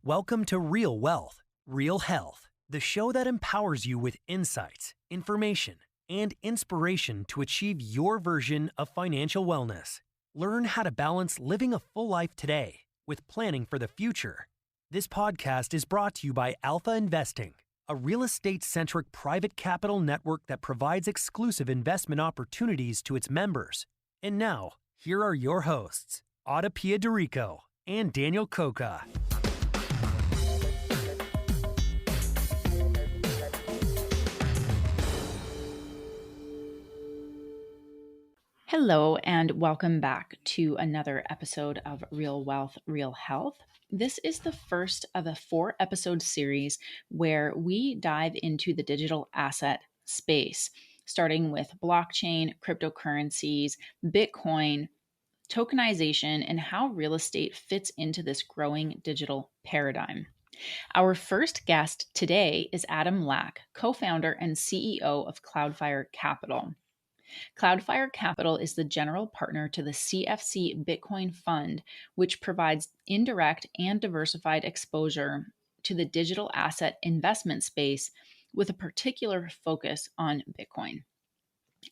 Welcome to Real Wealth, Real Health, the show that empowers you with insights, information, and inspiration to achieve your version of financial wellness. Learn how to balance living a full life today with planning for the future. This podcast is brought to you by Alpha Investing, a real estate-centric private capital network that provides exclusive investment opportunities to its members. And now, here are your hosts, AdaPia and Daniel Coca. Hello, and welcome back to another episode of Real Wealth, Real Health. This is the first of a 4-episode series where we dive into the digital asset space, starting with blockchain, cryptocurrencies, Bitcoin, tokenization, and how real estate fits into this growing digital paradigm. Our first guest today is Adam Lach, co-founder and CEO of Cloudfire Capital. Cloudfire Capital is the general partner to the CFC Bitcoin Fund, which provides indirect and diversified exposure to the digital asset investment space with a particular focus on Bitcoin.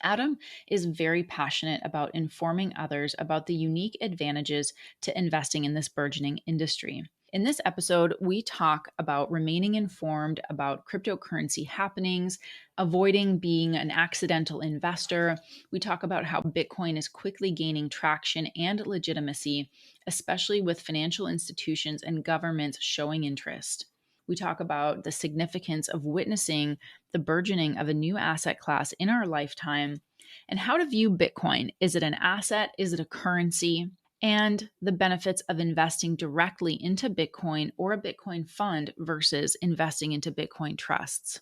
Adam is very passionate about informing others about the unique advantages to investing in this burgeoning industry. In this episode, we talk about remaining informed about cryptocurrency happenings, avoiding being an accidental investor. We talk about how Bitcoin is quickly gaining traction and legitimacy, especially with financial institutions and governments showing interest. We talk about the significance of witnessing the burgeoning of a new asset class in our lifetime and how to view Bitcoin. Is it an asset? Is it a currency? And the benefits of investing directly into Bitcoin or a Bitcoin fund versus investing into Bitcoin trusts.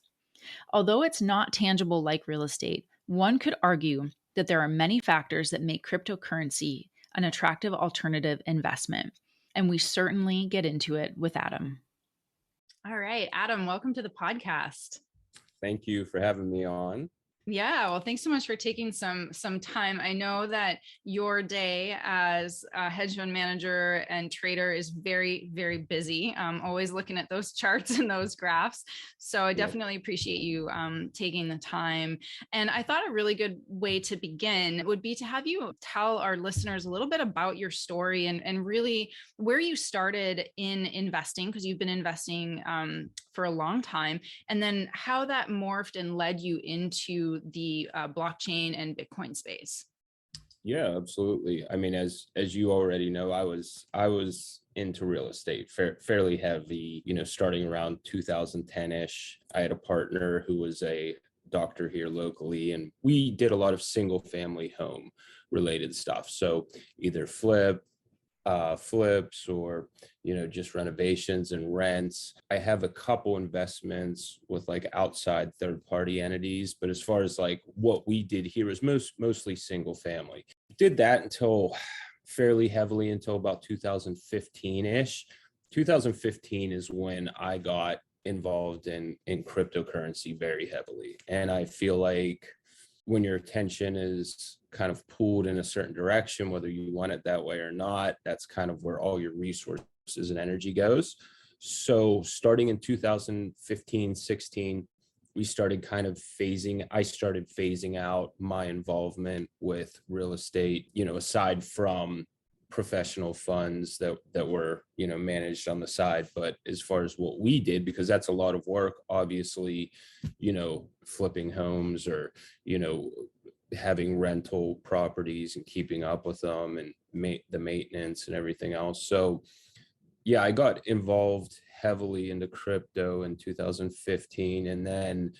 Although it's not tangible like real estate, one could argue that there are many factors that make cryptocurrency an attractive alternative investment. And we certainly get into it with Adam. All right, Adam, welcome to the podcast. Thank you for having me on. Yeah, well, thanks so much for taking some time. I know that your day as a hedge fund manager and trader is very, very busy. Always looking at those charts and those graphs. So I definitely appreciate you taking the time. And I thought a really good way to begin would be to have you tell our listeners a little bit about your story and really where you started in investing, because you've been investing for a long time, and then how that morphed and led you into the blockchain and Bitcoin space. Yeah, absolutely. I mean, as you already know, I was into real estate fairly heavy, starting around 2010-ish. I had a partner who was a doctor here locally, and we did a lot of single family home related stuff. So either flips or just renovations and rents. I have a couple investments with like outside third-party entities, but as far as like what we did here is mostly single family. Did that until fairly heavily until about 2015-ish. 2015 is when I got involved in cryptocurrency very heavily, and I feel like when your attention is kind of pulled in a certain direction, whether you want it that way or not, that's kind of where all your resources and energy goes. So starting in 2015, 16, I started phasing out my involvement with real estate, aside from professional funds that were, managed on the side. But as far as what we did, because that's a lot of work, obviously, flipping homes or, having rental properties and keeping up with them and the maintenance and everything else. So yeah, I got involved heavily into crypto in 2015, and then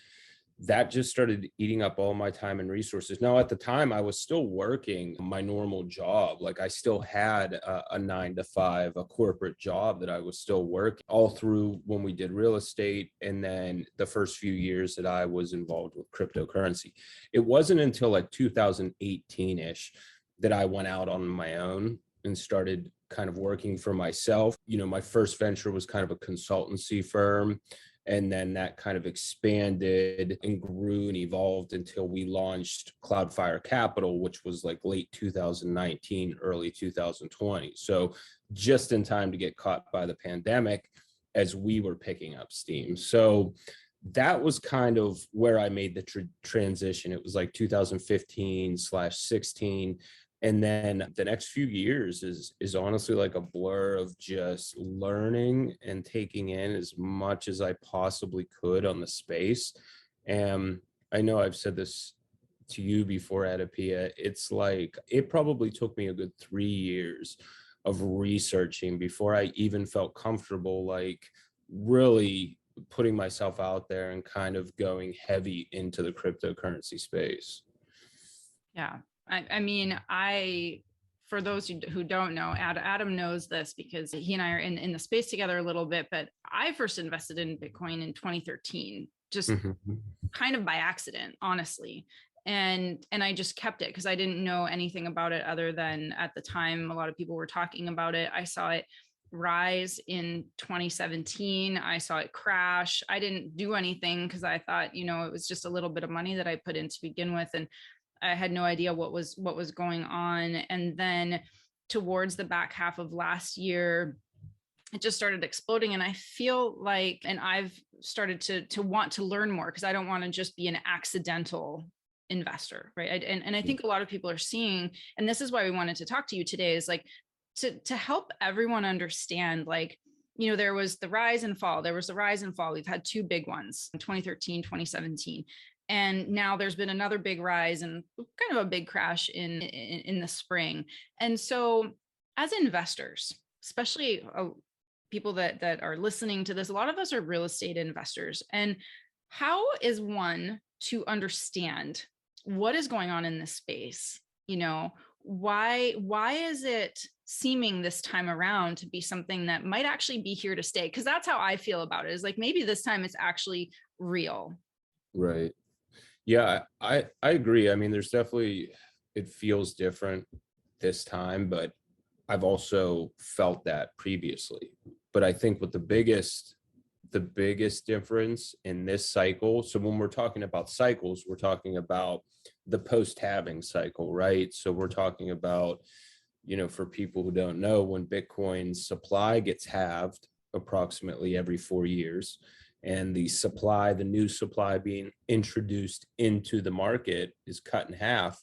that just started eating up all my time and resources. Now, at the time, I was still working my normal job. Like I still had a 9-to-5, a corporate job that I was still working all through when we did real estate. And then the first few years that I was involved with cryptocurrency. It wasn't until like 2018-ish that I went out on my own and started kind of working for myself. My first venture was kind of a consultancy firm. And then that kind of expanded and grew and evolved until we launched Cloudfire Capital, which was like late 2019, early 2020. So just in time to get caught by the pandemic. as we were picking up steam. So that was kind of where I made the transition. It was like 2015/16. And then the next few years is honestly like a blur of just learning and taking in as much as I possibly could on the space. And I know I've said this to you before, AdaPia. It's like it probably took me a good 3 years of researching before I even felt comfortable, like really putting myself out there and kind of going heavy into the cryptocurrency space. Yeah. I mean, for those who don't know, Adam knows this because he and I are in the space together a little bit, but I first invested in Bitcoin in 2013, just kind of by accident, honestly. And I just kept it because I didn't know anything about it other than at the time, a lot of people were talking about it. I saw it rise in 2017. I saw it crash. I didn't do anything because I thought, it was just a little bit of money that I put in to begin with. And I had no idea what was going on. And then towards the back half of last year, it just started exploding. And I feel like, and I've started to want to learn more because I don't want to just be an accidental investor, right? And I think a lot of people are seeing, and this is why we wanted to talk to you today, is like to help everyone understand, like, there was the rise and fall. We've had two big ones in 2013, 2017. And now there's been another big rise and kind of a big crash in the spring. And so as investors, especially people that are listening to this, a lot of us are real estate investors. And how is one to understand what is going on in this space? Why is it seeming this time around to be something that might actually be here to stay? Because that's how I feel about it, is like maybe this time it's actually real. Right. Yeah, I agree. I mean, there's definitely, it feels different this time, but I've also felt that previously. But I think what the biggest difference in this cycle, so when we're talking about cycles, we're talking about the post-halving cycle, right? So we're talking about, for people who don't know, when Bitcoin's supply gets halved approximately every 4 years, and the new supply being introduced into the market is cut in half,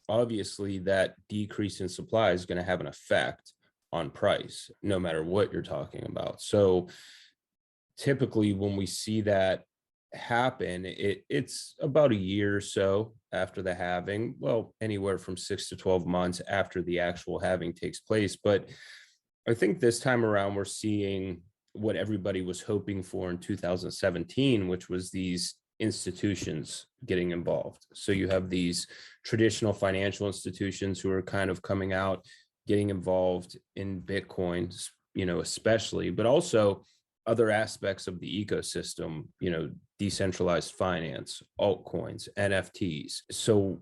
obviously that decrease in supply is going to have an effect on price, no matter what you're talking about. So typically when we see that happen, it's about a year or so after the halving, well, anywhere from 6 to 12 months after the actual halving takes place. But I think this time around, we're seeing what everybody was hoping for in 2017, which was these institutions getting involved. So you have these traditional financial institutions who are kind of coming out, getting involved in Bitcoin, especially, but also other aspects of the ecosystem, decentralized finance, altcoins, NFTs. So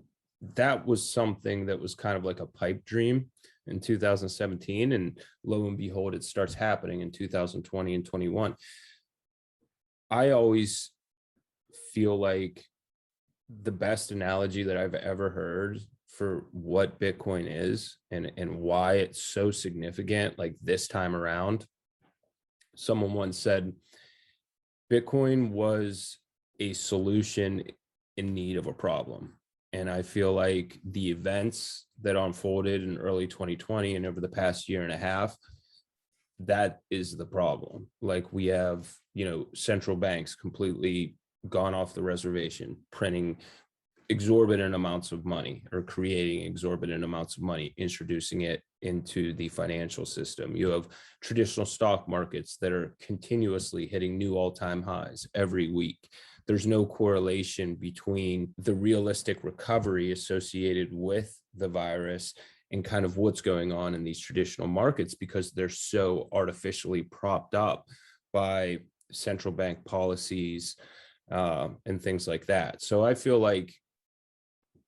that was something that was kind of like a pipe dream in 2017, and lo and behold, it starts happening in 2020 and 21. I always feel like the best analogy that I've ever heard for what Bitcoin is and why it's so significant, like this time around, someone once said Bitcoin was a solution in need of a problem. And I feel like the events that unfolded in early 2020 and over the past year and a half, that is the problem. Like we have, central banks completely gone off the reservation, printing exorbitant amounts of money or creating exorbitant amounts of money, introducing it into the financial system. You have traditional stock markets that are continuously hitting new all-time highs every week. There's no correlation between the realistic recovery associated with the virus and kind of what's going on in these traditional markets, because they're so artificially propped up by central bank policies and things like that. So I feel like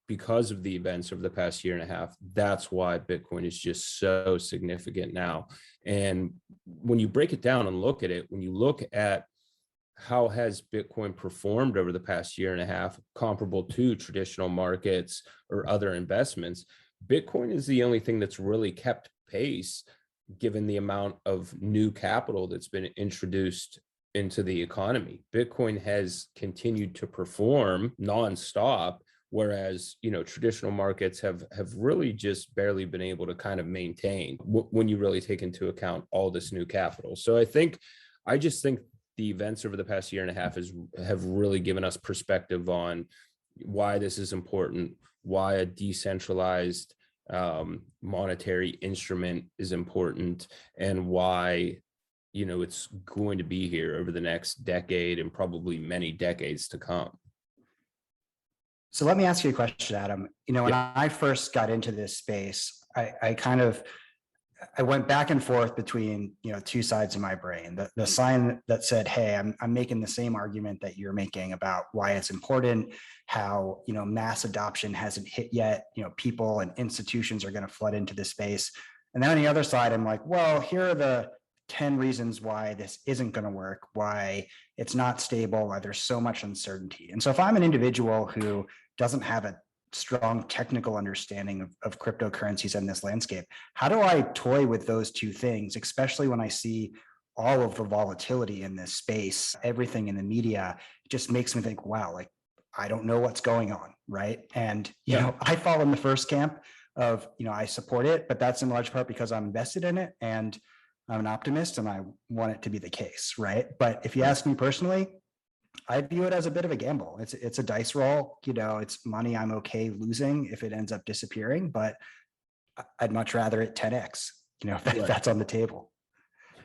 because of the events of the past year and a half, that's why Bitcoin is just so significant now. And when you break it down and look at it, when you look at how has Bitcoin performed over the past year and a half, comparable to traditional markets or other investments, Bitcoin is the only thing that's really kept pace given the amount of new capital that's been introduced into the economy. Bitcoin has continued to perform nonstop, whereas, traditional markets have really just barely been able to kind of maintain when you really take into account all this new capital. So I just think the events over the past year and a half have really given us perspective on why this is important, why a decentralized monetary instrument is important, and why it's going to be here over the next decade and probably many decades to come. So let me ask you a question, Adam. When I first got into this space, I went back and forth between, two sides of my brain. The side that said, hey, I'm making the same argument that you're making about why it's important, how, mass adoption hasn't hit yet, people and institutions are going to flood into this space. And then on the other side, I'm like, well, here are the 10 reasons why this isn't going to work, why it's not stable, why there's so much uncertainty. And so if I'm an individual who doesn't have a strong technical understanding of cryptocurrencies and this landscape, how do I toy with those two things, especially when I see all of the volatility in this space, everything in the media? It just makes me think, wow, like, I don't know what's going on, right? And, I fall in the first camp of, I support it, but that's in large part because I'm invested in it and I'm an optimist and I want it to be the case, right? But if you ask me personally, I view it as a bit of a gamble. It's a dice roll, it's money I'm okay losing if it ends up disappearing, but I'd much rather it 10x, if that's on the table.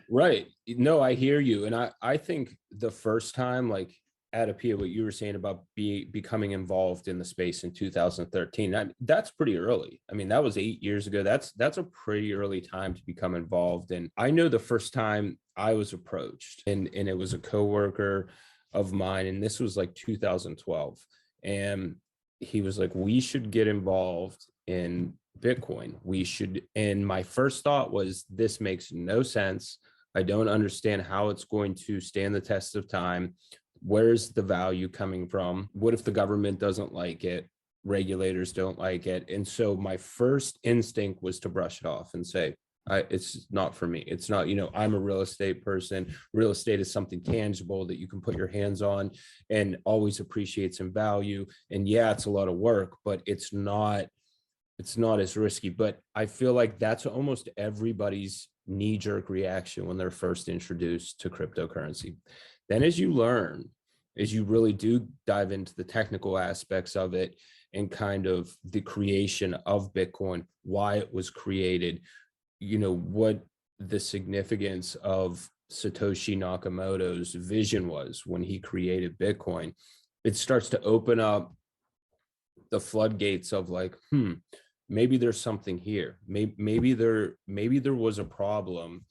Right. No, I hear you. And I think the first time, like AdaPia, what you were saying about becoming involved in the space in 2013, that's pretty early. I mean, that was 8 years ago. That's a pretty early time to become involved. And I know the first time I was approached and it was a coworker of mine, and this was like 2012. And he was like, we should get involved in Bitcoin. We should. And my first thought was, this makes no sense. I don't understand how it's going to stand the test of time. Where's the value coming from? What if the government doesn't like it? Regulators don't like it. And so my first instinct was to brush it off and say, it's not for me. It's not, I'm a real estate person. Real estate is something tangible that you can put your hands on and always appreciates in value. And yeah, it's a lot of work, but it's not as risky. But I feel like that's almost everybody's knee-jerk reaction when they're first introduced to cryptocurrency. Then as you learn, as you really do dive into the technical aspects of it and kind of the creation of Bitcoin, why it was created, what the significance of Satoshi Nakamoto's vision was when he created Bitcoin, it starts to open up the floodgates of like, maybe there's something here. Maybe there was a problem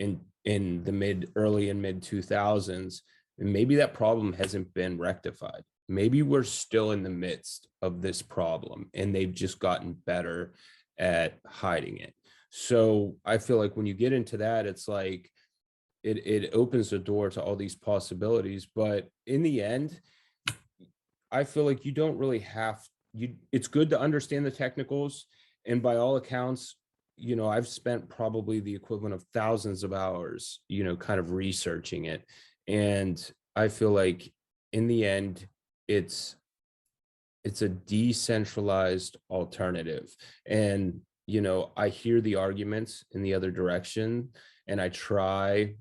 in the early and mid 2000s, and maybe that problem hasn't been rectified. Maybe we're still in the midst of this problem and they've just gotten better at hiding it. So I feel like when you get into that, it's like it opens the door to all these possibilities. But in the end, I feel like you don't really it's good to understand the technicals. And by all accounts, I've spent probably the equivalent of thousands of hours, kind of researching it. And I feel like in the end, it's a decentralized alternative. And I hear the arguments in the other direction, and I try,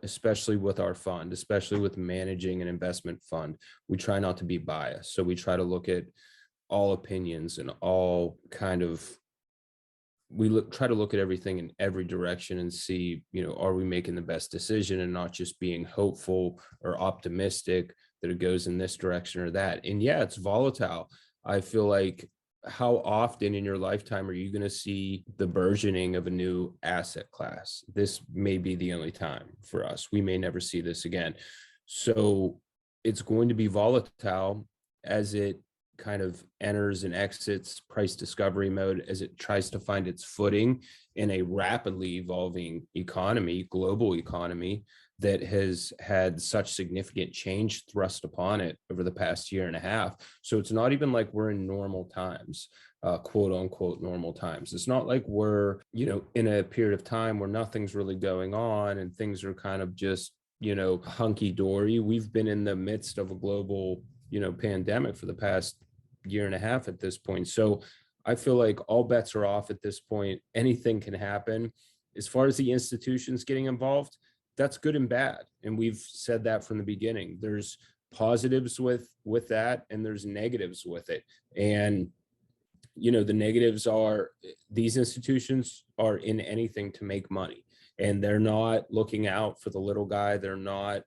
especially with our fund, especially with managing an investment fund, we try not to be biased. So we try to look at all opinions and all try to look at everything in every direction and see, are we making the best decision and not just being hopeful or optimistic that it goes in this direction or that. And yeah, it's volatile. I feel like, how often in your lifetime are you going to see the burgeoning of a new asset class? This may be the only time for us. We may never see this again. So it's going to be volatile as it kind of enters and exits price discovery mode, as it tries to find its footing in a rapidly evolving economy, global economy that has had such significant change thrust upon it over the past year and a half. So it's not even like we're in normal times. quote unquote normal times. It's not like we're, in a period of time where nothing's really going on and things are kind of just, hunky dory. We've been in the midst of a global, pandemic for the past year and a half at this point. So I feel like all bets are off at this point. Anything can happen. As far as the institutions getting involved, that's good and bad. And we've said that from the beginning. There's positives with that, and there's negatives with it. And the negatives are these institutions are in anything to make money, and they're not looking out for the little guy. They're not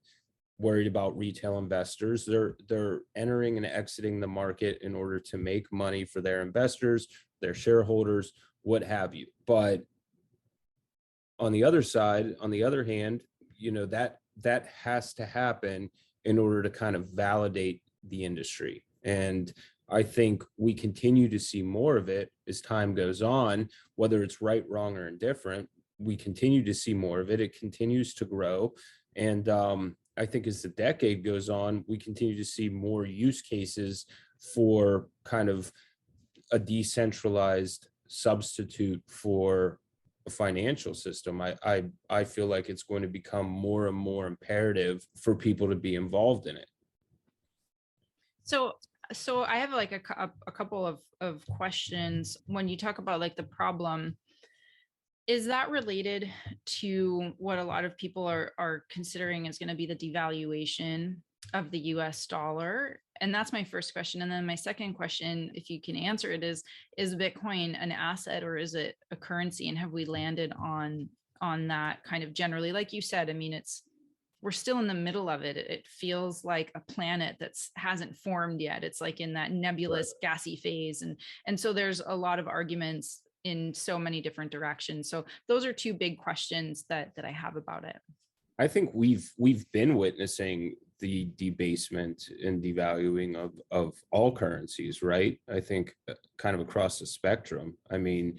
worried about retail investors. They're entering and exiting the market in order to make money for their investors, their shareholders, what have you. But on the other side, on the other hand, that has to happen in order to kind of validate the industry. And I think we continue to see more of it as time goes on, whether it's right, wrong, or indifferent. We continue to see more of it. It continues to grow. And I think as the decade goes on, we continue to see more use cases for kind of a decentralized substitute for a financial system. I feel like it's going to become more and more imperative for people to be involved in it. So I have like a couple of questions. When you talk about like the problem, is that related to what a lot of people are considering is going to be the devaluation of the US dollar? And that's my first question. And then my second question, if you can answer it, is Bitcoin an asset or is it a currency? And have we landed on that kind of generally? Like you said, I mean, we're still in the middle of it. It feels like a planet that hasn't formed yet. It's like in that nebulous gassy phase. And so there's a lot of arguments in so many different directions. So those are two big questions that I have about it. I think we've been witnessing the debasement and devaluing of all currencies, right? I think kind of across the spectrum. I mean,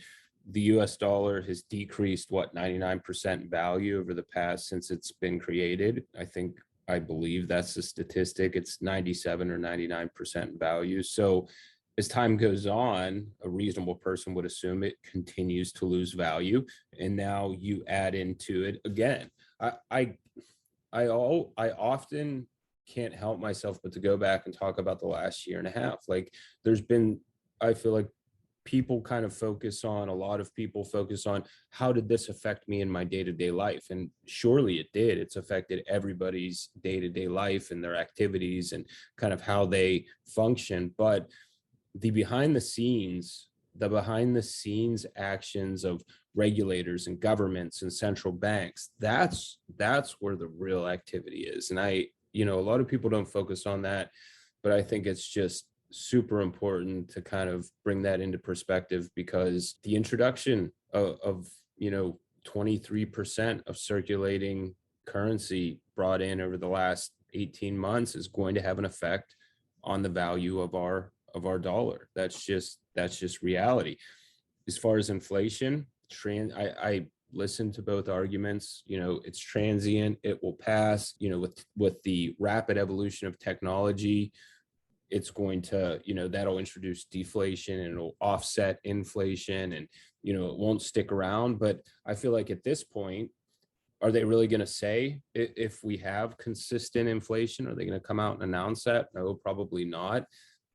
the US dollar has decreased 99% in value over the past since it's been created. I believe that's the statistic. It's 97 or 99% in value. So as time goes on, a reasonable person would assume it continues to lose value. And now you add into it again. I often can't help myself but to go back and talk about the last year and a half. Like I feel like a lot of people focus on how did this affect me in my day-to-day life? And surely it did. It's affected everybody's day-to-day life and their activities and kind of how they function. But the behind the scenes actions of regulators and governments and central banks, that's where the real activity is. And a lot of people don't focus on that, but I think it's just super important to kind of bring that into perspective, because the introduction of 23% of circulating currency brought in over the last 18 months is going to have an effect on the value of our dollar. That's just reality. As far as inflation, I listen to both arguments. It's transient, it will pass. With the rapid evolution of technology, it's going to, that'll introduce deflation and it'll offset inflation, and it won't stick around. But I feel like at this point, are they really going to say if we have consistent inflation? Are they going to come out and announce that? No, probably not.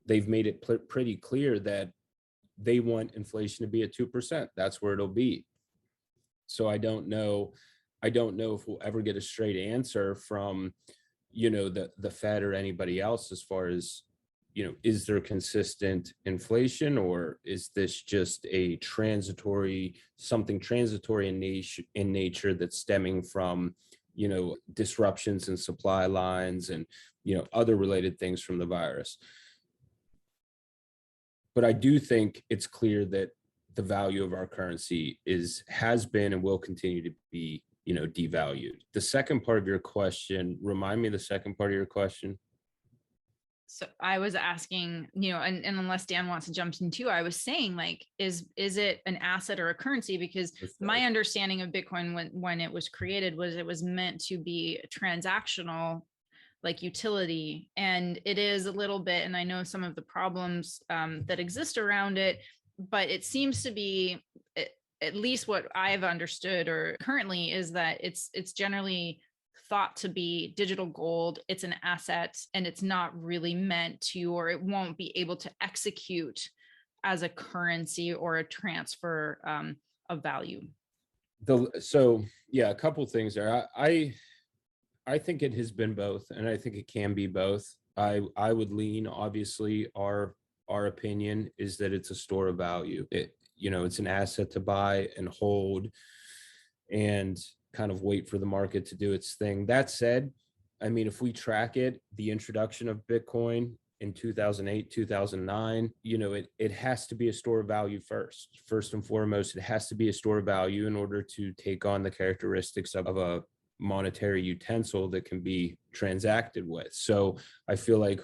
They've made it pretty clear that they want inflation to be at 2%. That's where it'll be. So I don't know if we'll ever get a straight answer from, the Fed or anybody else as far as, is there consistent inflation, or is this just a something transitory in nature that's stemming from, disruptions in supply lines and, other related things from the virus. But I do think it's clear that the value of our currency has been and will continue to be, devalued. The second part of your question, remind me the second part of your question. So I was asking, and unless Dan wants to jump in too, I was saying, like, is it an asset or a currency? Because my understanding of Bitcoin when it was created was it was meant to be transactional, like utility. And it is a little bit, and I know some of the problems that exist around it, but it seems to be, at least what I've understood or currently, is that it's generally thought to be digital gold. It's an asset and it's not really meant to, or it won't be able to execute as a currency or a transfer of value. So yeah, a couple things there. I think it has been both, and I think it can be both. I would lean, obviously, our opinion is that it's a store of value. It's an asset to buy and hold and kind of wait for the market to do its thing. That said, I mean, if we track it, the introduction of Bitcoin in 2008, 2009, it has to be a store of value first and foremost. It has to be a store of value in order to take on the characteristics of a monetary utensil that can be transacted with. So I feel like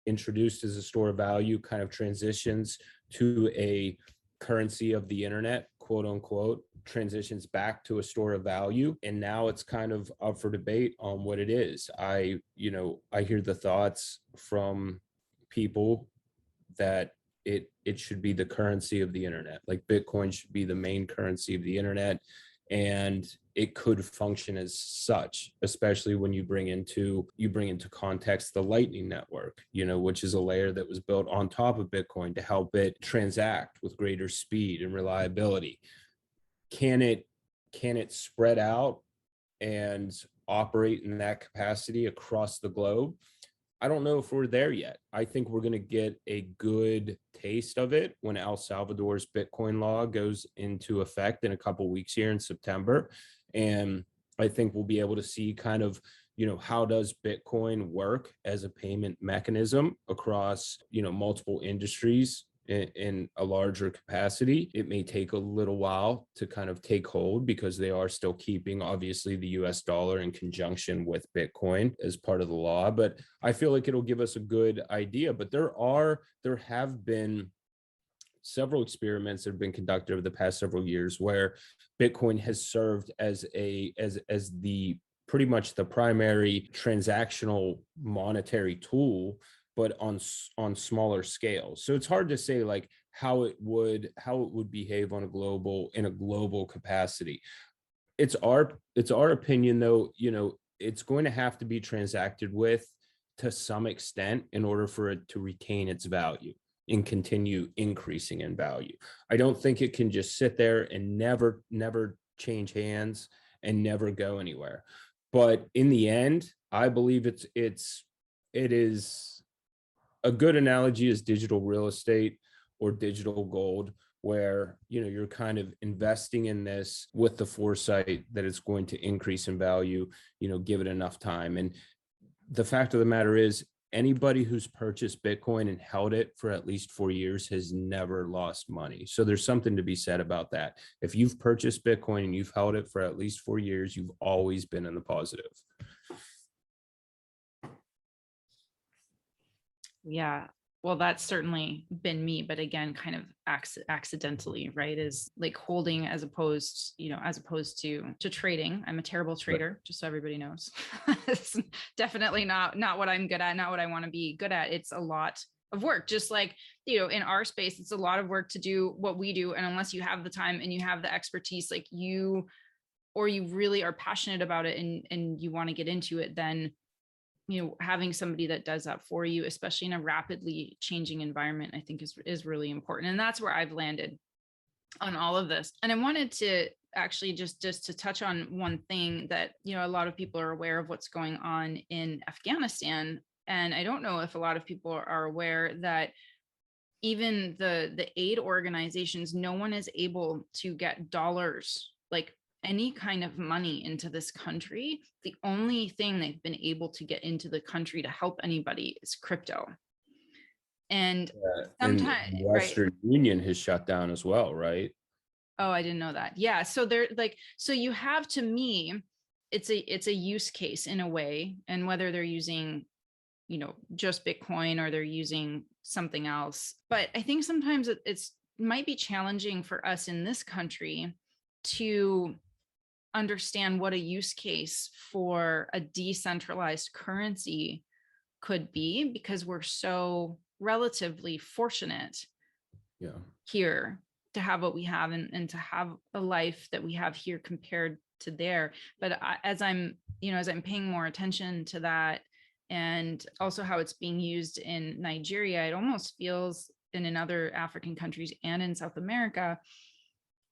introduced as a store of value kind of transitions to a currency of the internet, quote unquote, transitions back to a store of value. And now it's kind of up for debate on what it is. I hear the thoughts from people that it should be the currency of the internet. Like Bitcoin should be the main currency of the internet. And it could function as such, especially when you bring into context the Lightning Network, which is a layer that was built on top of Bitcoin to help it transact with greater speed and reliability. Can it spread out and operate in that capacity across the globe? I don't know if we're there yet. I think we're going to get a good taste of it when El Salvador's Bitcoin law goes into effect in a couple of weeks here in September. And I think we'll be able to see kind of, how does Bitcoin work as a payment mechanism across, multiple industries in a larger capacity. It may take a little while to kind of take hold because they are still keeping, obviously, the US dollar in conjunction with Bitcoin as part of the law. But I feel like it'll give us a good idea. But there have been several experiments that have been conducted over the past several years where Bitcoin has served as the pretty much the primary transactional monetary tool, but on smaller scales. So it's hard to say like how it would behave in a global capacity. It's our opinion though, it's going to have to be transacted with to some extent in order for it to retain its value and continue increasing in value. I don't think it can just sit there and never change hands and never go anywhere. But in the end, I believe it is a good analogy is digital real estate or digital gold, where you're kind of investing in this with the foresight that it's going to increase in value, give it enough time. And the fact of the matter is, anybody who's purchased Bitcoin and held it for at least 4 years has never lost money. So there's something to be said about that. If you've purchased Bitcoin and you've held it for at least 4 years, you've always been in the positive. Yeah. Well, that's certainly been me, but again, kind of accidentally, right? Is like holding as opposed to trading. I'm a terrible trader, right. Just so everybody knows. It's definitely not what I'm good at, not what I want to be good at. It's a lot of work, just like, in our space, it's a lot of work to do what we do. And unless you have the time and you have the expertise, like you really are passionate about it and you want to get into it, then having somebody that does that for you, especially in a rapidly changing environment, I think is really important. And that's where I've landed on all of this. And I wanted to actually just to touch on one thing that, a lot of people are aware of what's going on in Afghanistan. And I don't know if a lot of people are aware that even the aid organizations, no one is able to get dollars, like any kind of money into this country. The only thing they've been able to get into the country to help anybody is crypto. And sometimes the Western Union has shut down as well, right? Oh, I didn't know that. Yeah. So they're like, so you have, to me, it's a use case in a way, and whether they're using, just Bitcoin or they're using something else. But I think sometimes it's might be challenging for us in this country to understand what a use case for a decentralized currency could be, because we're so relatively fortunate here, to have what we have, and to have a life that we have here compared to there. But as I'm paying more attention to that, and also how it's being used in Nigeria, it almost feels, and in other African countries and in South America,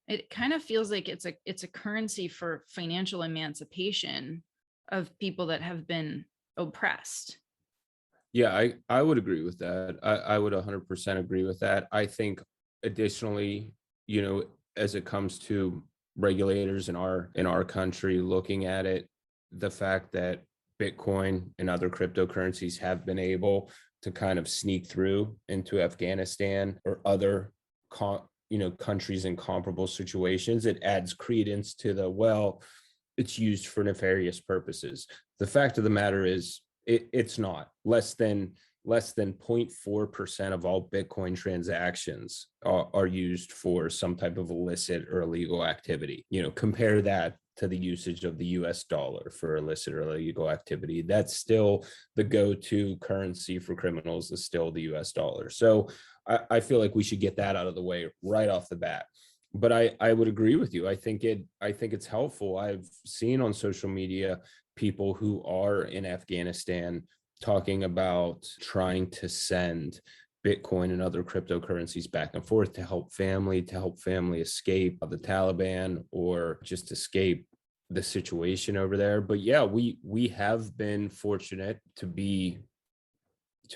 it kind of feels like it's a currency for financial emancipation of people that have been oppressed. Yeah, I would agree with that. I would 100% agree with that. I think additionally, as it comes to regulators in our country looking at it, the fact that Bitcoin and other cryptocurrencies have been able to kind of sneak through into Afghanistan or other countries in comparable situations, it adds credence to it's used for nefarious purposes. The fact of the matter is, it's not. Less than 0.4% of all Bitcoin transactions are used for some type of illicit or illegal activity. Compare that to the usage of the US dollar for illicit or illegal activity. That's still the go-to currency for criminals, is still the US dollar. So I feel like we should get that out of the way right off the bat. But I would agree with you. I think it's helpful. I've seen on social media people who are in Afghanistan talking about trying to send Bitcoin and other cryptocurrencies back and forth to help family escape the Taliban or just escape the situation over there. But yeah, we have been fortunate to be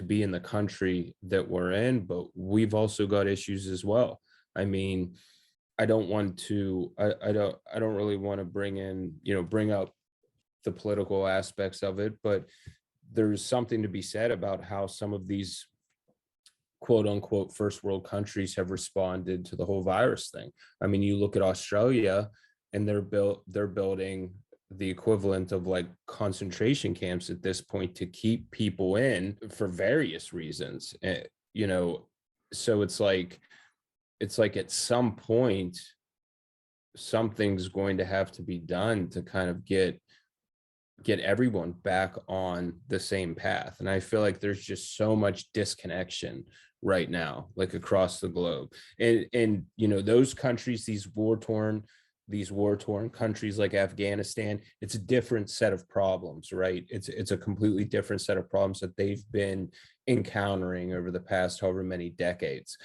in the country that we're in, but we've also got issues as well. I mean, I don't really want to bring up the political aspects of it, but there's something to be said about how some of these quote unquote first world countries have responded to the whole virus thing. I mean, you look at Australia and they're building the equivalent of like concentration camps at this point to keep people in for various reasons. So it's like at some point something's going to have to be done to kind of get everyone back on the same path. And I feel like there's just so much disconnection right now, like across the globe. And those countries, these war-torn countries like Afghanistan, it's a different set of problems, right? It's a completely different set of problems that they've been encountering over the past however many decades.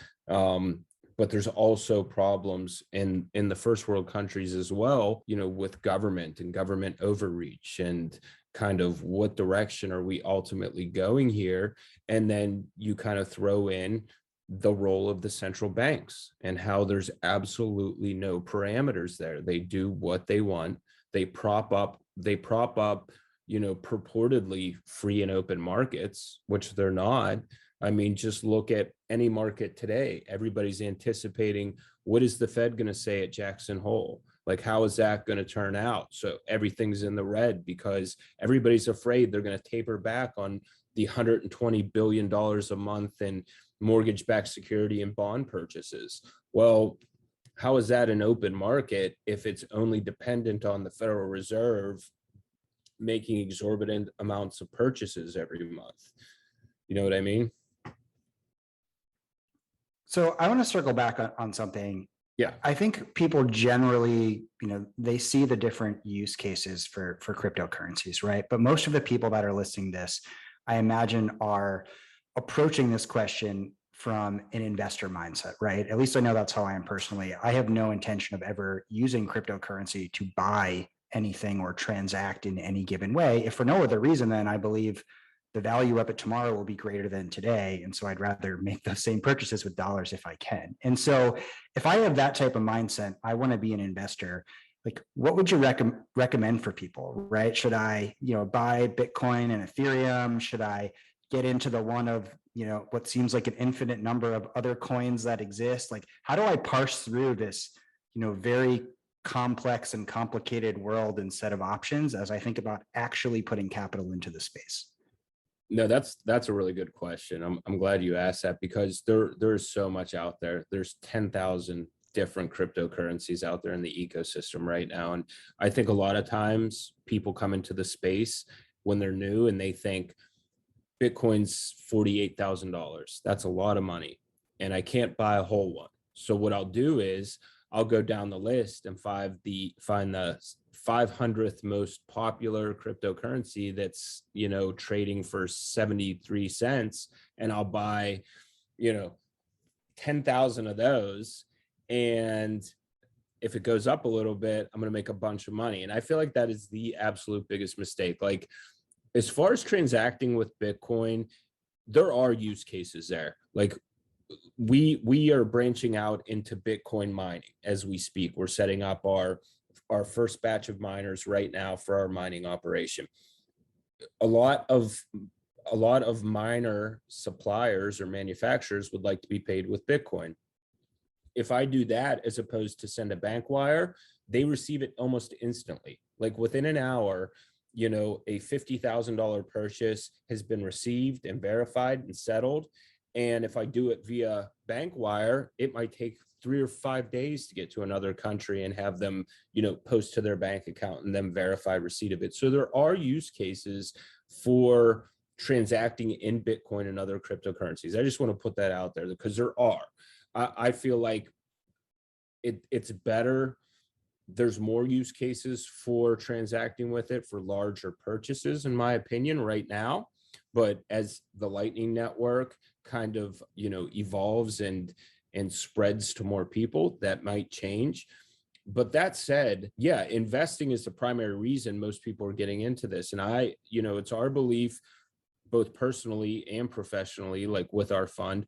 But there's also problems in the first world countries as well, with government and government overreach and kind of what direction are we ultimately going here. And then you kind of throw in the role of the central banks and how there's absolutely no parameters there. They do what they want. They prop up, purportedly free and open markets, which they're not. I mean, just look at any market today. Everybody's anticipating, what is the Fed going to say at Jackson Hole? Like, how is that going to turn out? So everything's in the red because everybody's afraid they're going to taper back on the $120 billion a month in mortgage-backed security and bond purchases. Well, how is that an open market if it's only dependent on the Federal Reserve making exorbitant amounts of purchases every month? You know what I mean? So I want to circle back on something. Yeah. I think people generally, they see the different use cases for cryptocurrencies, right? But most of the people that are listening to this, I imagine, are approaching this question from an investor mindset, right? At least I know that's how I am personally. I have no intention of ever using cryptocurrency to buy anything or transact in any given way. If for no other reason, then I believe the value of it tomorrow will be greater than today. And so I'd rather make those same purchases with dollars if I can. And so if I have that type of mindset, I want to be an investor. Like, what would you recommend for people, right? Should I, buy Bitcoin and Ethereum? Should I get into the one of, what seems like an infinite number of other coins that exist? Like, how do I parse through this, very complex and complicated world and set of options as I think about actually putting capital into the space? No, that's a really good question. I'm glad you asked that because there's so much out there. There's 10,000 different cryptocurrencies out there in the ecosystem right now. And I think a lot of times people come into the space when they're new and they think Bitcoin's $48,000. That's a lot of money. and I can't buy a whole one. So what I'll do is I'll go down the list and find the 500th most popular cryptocurrency that's, trading for 73 cents. And I'll buy, 10,000 of those. And if it goes up a little bit, I'm going to make a bunch of money. And I feel like that is the absolute biggest mistake. Like, as far as transacting with Bitcoin, there are use cases there. Like, we are branching out into Bitcoin mining as we speak. We're setting up our first batch of miners right now for our mining operation. A lot of miner suppliers or manufacturers would like to be paid with Bitcoin. If I do that, as opposed to send a bank wire, they receive it almost instantly. Like within an hour, a $50,000 purchase has been received and verified and settled. And if I do it via bank wire, it might take 3 or 5 days to get to another country and have them, post to their bank account and then verify receipt of it. So there are use cases for transacting in Bitcoin and other cryptocurrencies. I just want to put that out there because there are. I feel like it's better. There's more use cases for transacting with it for larger purchases, in my opinion, right now. But as the Lightning Network kind of, evolves and spreads to more people, that might change. But that said, yeah, investing is the primary reason most people are getting into this. And it's our belief, both personally and professionally, like with our fund,